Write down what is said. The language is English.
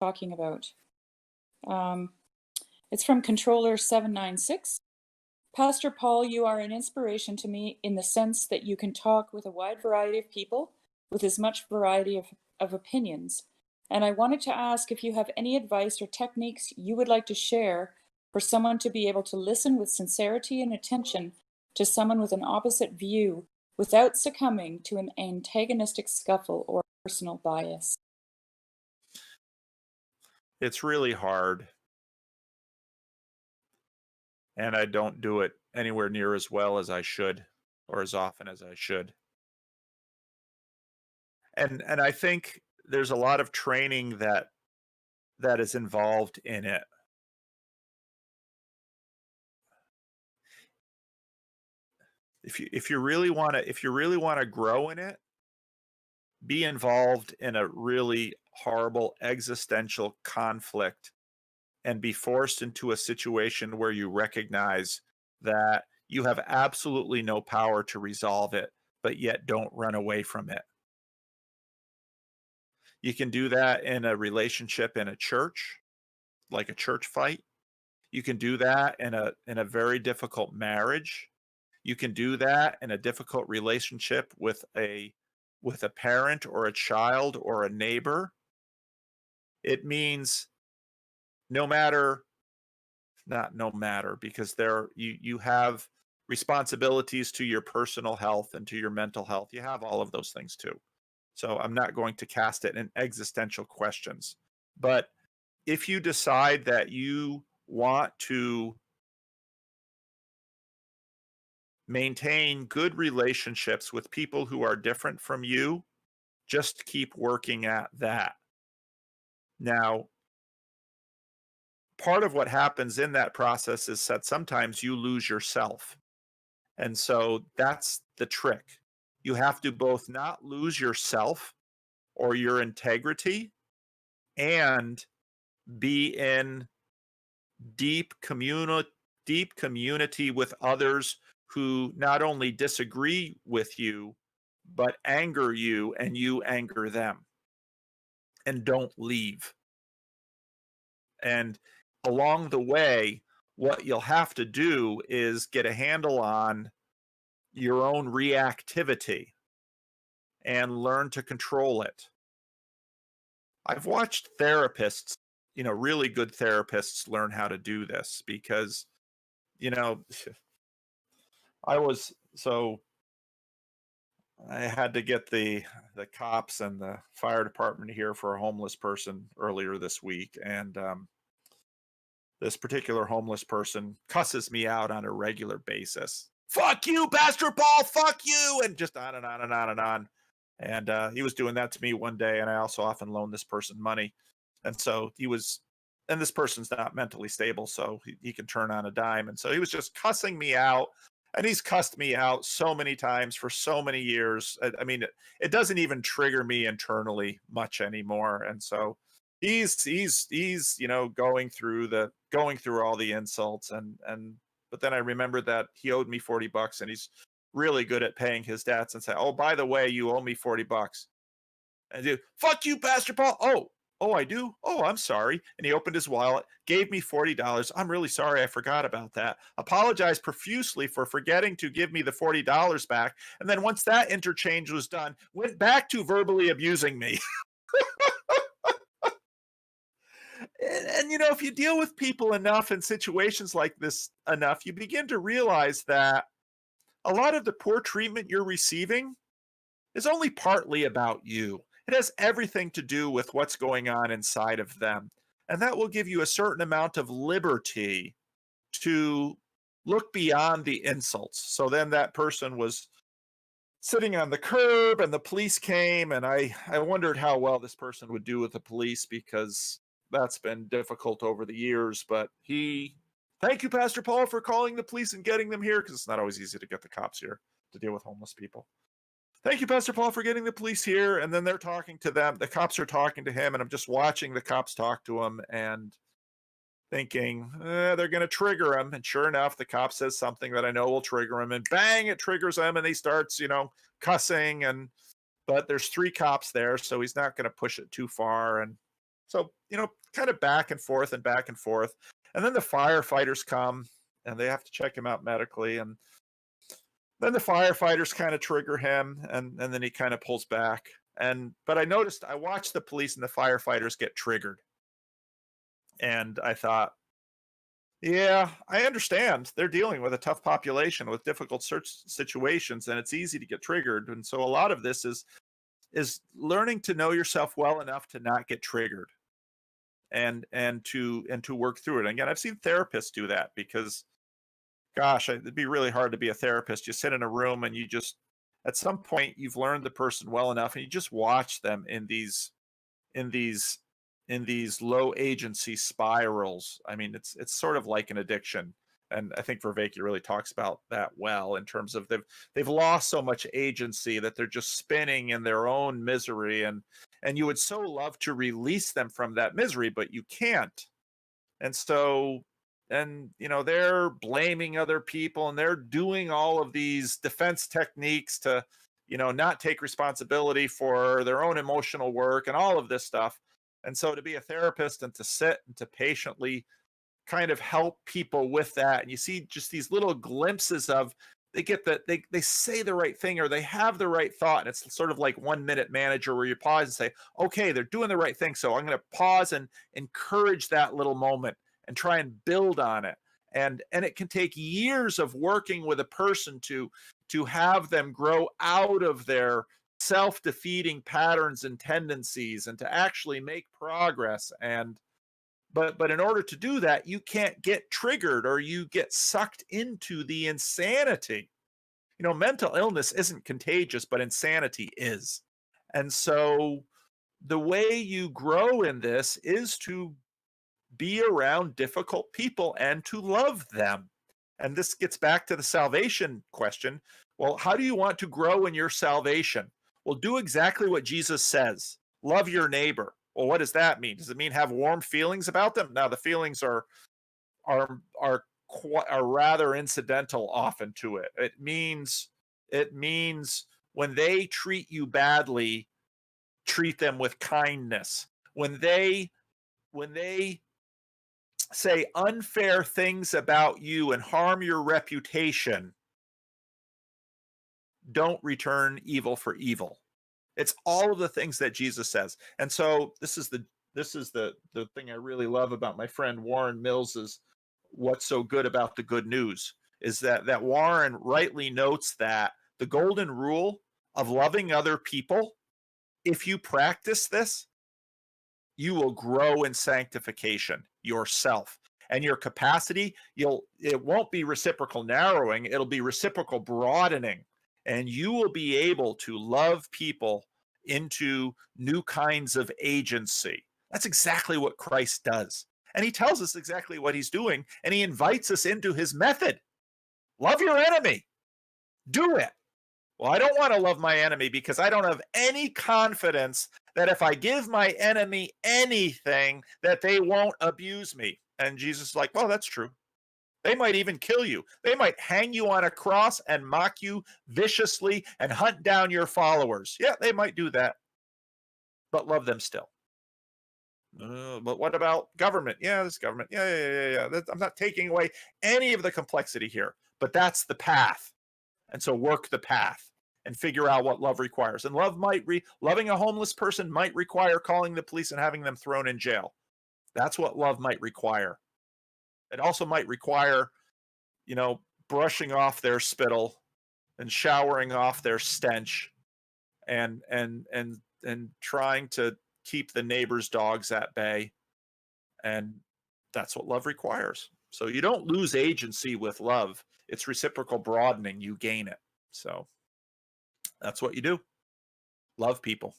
talking about. Um, it's from Controller 796. Pastor Paul, you are an inspiration to me in the sense that you can talk with a wide variety of people with as much variety of opinions. And I wanted to ask if you have any advice or techniques you would like to share for someone to be able to listen with sincerity and attention to someone with an opposite view without succumbing to an antagonistic scuffle or personal bias. It's really hard, and I don't do it anywhere near as well as I should or as often as I should. And I think there's a lot of training that is involved in it. If you really want to grow in it, be involved in a really horrible existential conflict and be forced into a situation where you recognize that you have absolutely no power to resolve it, but yet don't run away from it. You can do that in a relationship in a church, like a church fight. You can do that in a very difficult marriage. You can do that in a difficult relationship with a parent or a child or a neighbor. It means no matter not no matter because you have responsibilities to your personal health and to your mental health. You have all of those things too. So I'm not going to cast it in existential questions. But if you decide that you want to maintain good relationships with people who are different from you, just keep working at that. Now, part of what happens in that process is that sometimes you lose yourself. And so that's the trick. You have to both not lose yourself or your integrity and be in deep communal deep community with others who not only disagree with you but anger you and you anger them, and don't leave. And along the way, what you'll have to do is get a handle on your own reactivity and learn to control it. I've watched therapists, really good therapists learn how to do this because, you know, I was so I had to get the cops and the fire department here for a homeless person earlier this week, and this particular homeless person cusses me out on a regular basis. Fuck you, Pastor Paul. Fuck you, and just on and on and on and on. And he was doing that to me one day, and I also often loan this person money, and so he was. And this person's not mentally stable, so he can turn on a dime. And so he was just cussing me out, and he's cussed me out so many times for so many years. I mean, it doesn't even trigger me internally much anymore. And so he's going through all the insults, and but then I remembered that he owed me $40, and he's really good at paying his debts and say, "Oh, by the way, you owe me $40." And dude, fuck you, Pastor Paul. Oh, I do? Oh, I'm sorry. And he opened his wallet, gave me $40. I'm really sorry. I forgot about that. Apologized profusely for forgetting to give me the $40 back. And then once that interchange was done, went back to verbally abusing me. And if you deal with people enough in situations like this enough, you begin to realize that a lot of the poor treatment you're receiving is only partly about you. It has everything to do with what's going on inside of them. And that will give you a certain amount of liberty to look beyond the insults. So then that person was sitting on the curb and the police came, and I wondered how well this person would do with the police because that's been difficult over the years. But thank you, Pastor Paul, for calling the police and getting them here, because it's not always easy to get the cops here to deal with homeless people. Thank you, Pastor Paul, for getting the police here. And then they're talking to them. The cops are talking to him, and I'm just watching the cops talk to him and thinking, they're going to trigger him. And sure enough, the cop says something that I know will trigger him, and bang, it triggers him, and he starts, cussing. But there's 3 cops there, so he's not going to push it too far. And So, kind of back and forth and back and forth. And then the firefighters come and they have to check him out medically. And then the firefighters kind of trigger him, and then he kind of pulls back. But I watched the police and the firefighters get triggered. And I thought, yeah, I understand. They're dealing with a tough population with difficult search situations, and it's easy to get triggered. And so a lot of this is learning to know yourself well enough to not get triggered, and to work through it. And again, I've seen therapists do that because, gosh, it'd be really hard to be a therapist. You sit in a room and you just, at some point, you've learned the person well enough, and you just watch them in these in these low agency spirals. I mean, it's sort of like an addiction. And I think Vervaeke really talks about that well, in terms of they've lost so much agency that they're just spinning in their own misery, and you would so love to release them from that misery, but you can't. And so, they're blaming other people, and they're doing all of these defense techniques to, not take responsibility for their own emotional work and all of this stuff. And so to be a therapist and to sit and to patiently kind of help people with that, and you see just these little glimpses of, they get that they say the right thing, or they have the right thought, and it's sort of like 1 minute manager, where you pause and say, okay, they're doing the right thing, so I'm going to pause and encourage that little moment and try and build on it. And it can take years of working with a person to have them grow out of their self-defeating patterns and tendencies, and to actually make progress. But in order to do that, you can't get triggered, or you get sucked into the insanity. Mental illness isn't contagious, but insanity is. And so the way you grow in this is to be around difficult people and to love them. And this gets back to the salvation question. Well, how do you want to grow in your salvation? Well, do exactly what Jesus says. Love your neighbor. Well, what does that mean? Does it mean have warm feelings about them? Now, the feelings are rather incidental often to it. It means when they treat you badly, treat them with kindness. When they say unfair things about you and harm your reputation, don't return evil for evil. It's all of the things that Jesus says. And so this is the thing I really love about my friend Warren Mills, is what's so good about the good news is that Warren rightly notes that the golden rule of loving other people, if you practice this, you will grow in sanctification yourself. And your capacity, it won't be reciprocal narrowing, it'll be reciprocal broadening. And you will be able to love people into new kinds of agency. That's exactly what Christ does. And he tells us exactly what he's doing, and he invites us into his method. Love your enemy. Do it. Well, I don't want to love my enemy because I don't have any confidence that if I give my enemy anything, that they won't abuse me. And Jesus is like, well, that's true. They might even kill you. They might hang you on a cross and mock you viciously and hunt down your followers. Yeah, they might do that, but love them still. But what about government? Yeah, this government. Yeah. I'm not taking away any of the complexity here, but that's the path. And so work the path and figure out what love requires. And loving a homeless person might require calling the police and having them thrown in jail. That's what love might require. It also might require, brushing off their spittle and showering off their stench, and trying to keep the neighbor's dogs at bay. And that's what love requires. So you don't lose agency with love. It's reciprocal broadening. You gain it. So that's what you do. Love people.